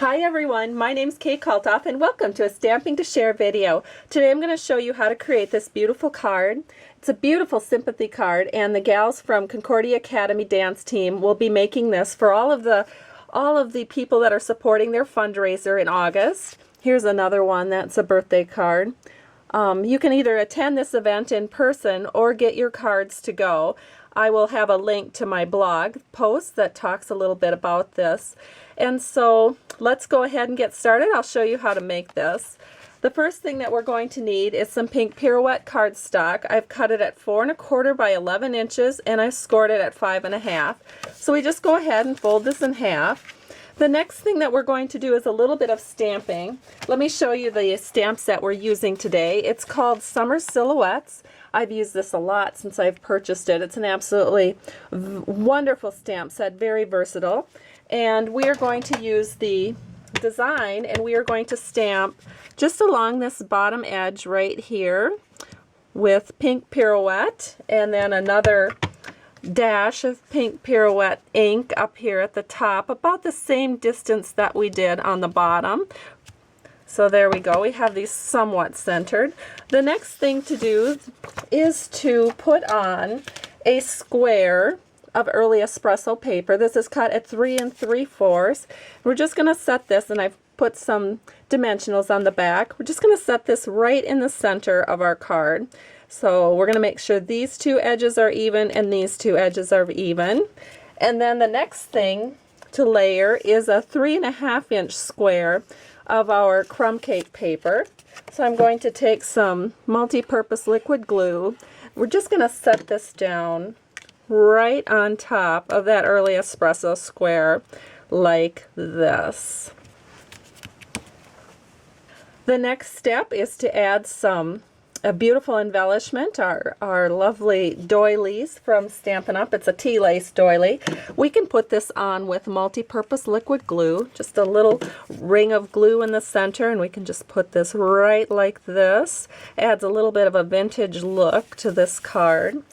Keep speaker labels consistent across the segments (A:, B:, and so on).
A: Hi everyone, my name's Kate Kalthoff and welcome to a Stamping to Share video. Today I'm going to show you how to create this beautiful card. It's a beautiful sympathy card, and the gals from Concordia Academy dance team will be making this for all of the people that are supporting their fundraiser in August. Here's another one that's a birthday card. You can either attend this event in person or get your cards to go. I will have a link to my blog post that talks a little bit about this. And so let's go ahead and get started. I'll show you how to make this. The first thing that we're going to need is some pink pirouette cardstock. I've cut it at 4 1/4 by 11 inches and I scored it at 5 1/2. So we just go ahead and fold this in half. The next thing that we're going to do is a little bit of stamping. Let me show you the stamp set we're using today. It's called Summer Silhouettes. I've used this a lot since I've purchased it. It's an absolutely wonderful stamp set, very versatile. And we are going to use the design and we are going to stamp just along this bottom edge right here with pink pirouette and then another dash of pink pirouette ink up here at the top, about the same distance that we did on the bottom. So there we go, we have these somewhat centered. The next thing to do is to put on a square of early espresso paper. This is cut at 3 3/4. We're just going to set this, and I've put some dimensionals on the back. We're just going to set this right in the center of our card. So we're going to make sure these two edges are even and these two edges are even. And then the next thing to layer is a 3 1/2 inch square of our crumb cake paper. So I'm going to take some multi-purpose liquid glue. We're just going to set this down right on top of that early espresso square like this. The next step is to add a beautiful embellishment, our lovely doilies from Stampin' Up. It's a tea lace doily. We can put this on with multi-purpose liquid glue, just a little ring of glue in the center, and we can just put this right like this. Adds a little bit of a vintage look to this card.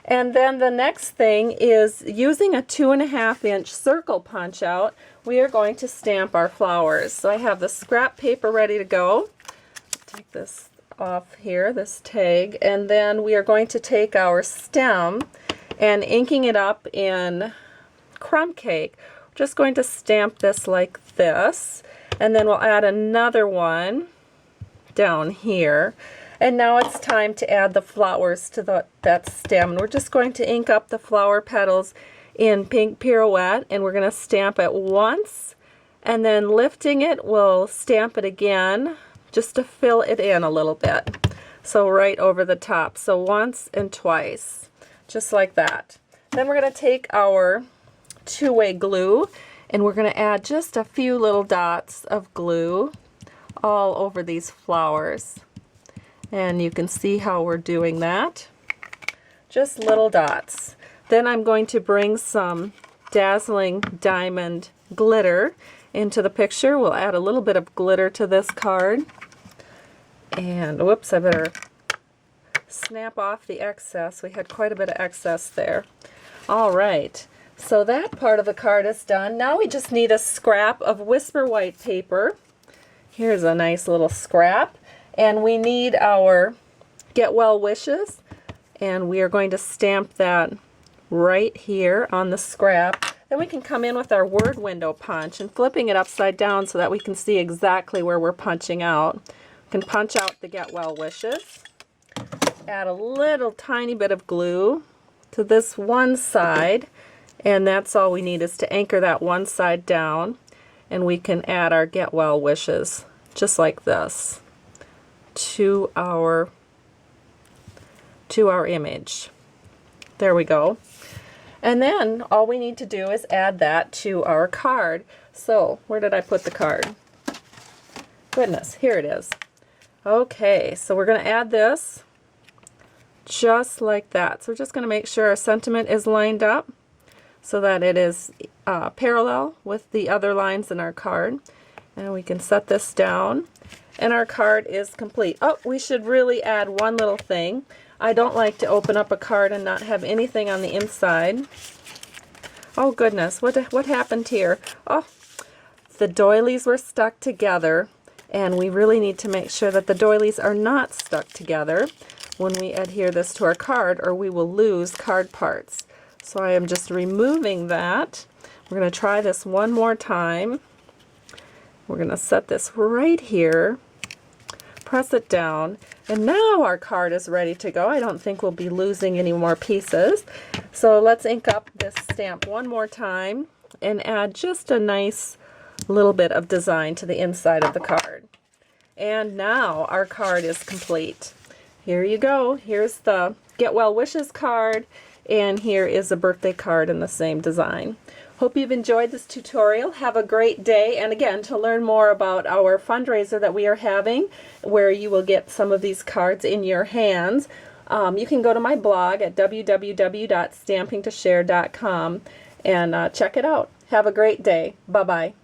A: And then the next thing is using a 2 1/2 inch circle punch out, we are going to stamp our flowers. So I have the scrap paper ready to go. Take this off here, this tag, and then we are going to take our stem and inking it up in crumb cake. We're just going to stamp this like this, and then we'll add another one down here. And now it's time to add the flowers to that stem. And we're just going to ink up the flower petals in pink pirouette, and we're going to stamp it once, and then lifting it, we'll stamp it again just to fill it in a little bit. So right over the top. So once and twice, just like that. Then we're going to take our two-way glue and we're going to add just a few little dots of glue all over these flowers. And you can see how we're doing that. Just little dots. Then I'm going to bring some dazzling diamond glitter into the picture. We'll add a little bit of glitter to this card. And whoops, I better snap off the excess. We had quite a bit of excess there. All right, so that part of the card is done. Now we just need a scrap of Whisper White paper. Here's a nice little scrap. And we need our Get Well Wishes. And we are going to stamp that right here on the scrap. Then we can come in with our word window punch and flipping it upside down so that we can see exactly where we're punching out. Can punch out the Get Well Wishes. Add a little tiny bit of glue to this one side, and that's all we need is to anchor that one side down, and we can add our Get Well Wishes just like this to our image. There we go. And then all we need to do is add that to our card. So where did I put the card? Goodness, here it is. Okay, so we're going to add this just like that. So we're just going to make sure our sentiment is lined up so that it is parallel with the other lines in our card. And we can set this down and our card is complete. Oh, we should really add one little thing. I don't like to open up a card and not have anything on the inside. Oh goodness, what happened here? Oh, the doilies were stuck together, and we really need to make sure that the doilies are not stuck together when we adhere this to our card, or we will lose card parts. So I am just removing that. We're going to try this one more time. We're going to set this right here, press it down, and now our card is ready to go. I don't think we'll be losing any more pieces. So let's ink up this stamp one more time and add just a nice little bit of design to the inside of the card. And now our card is complete. Here you go. Here's the Get Well Wishes card, and here is a birthday card in the same design. Hope you've enjoyed this tutorial. Have a great day. And again, to learn more about our fundraiser that we are having, where you will get some of these cards in your hands, you can go to my blog at www.stampingtoshare.com and check it out. Have a great day. Bye-bye.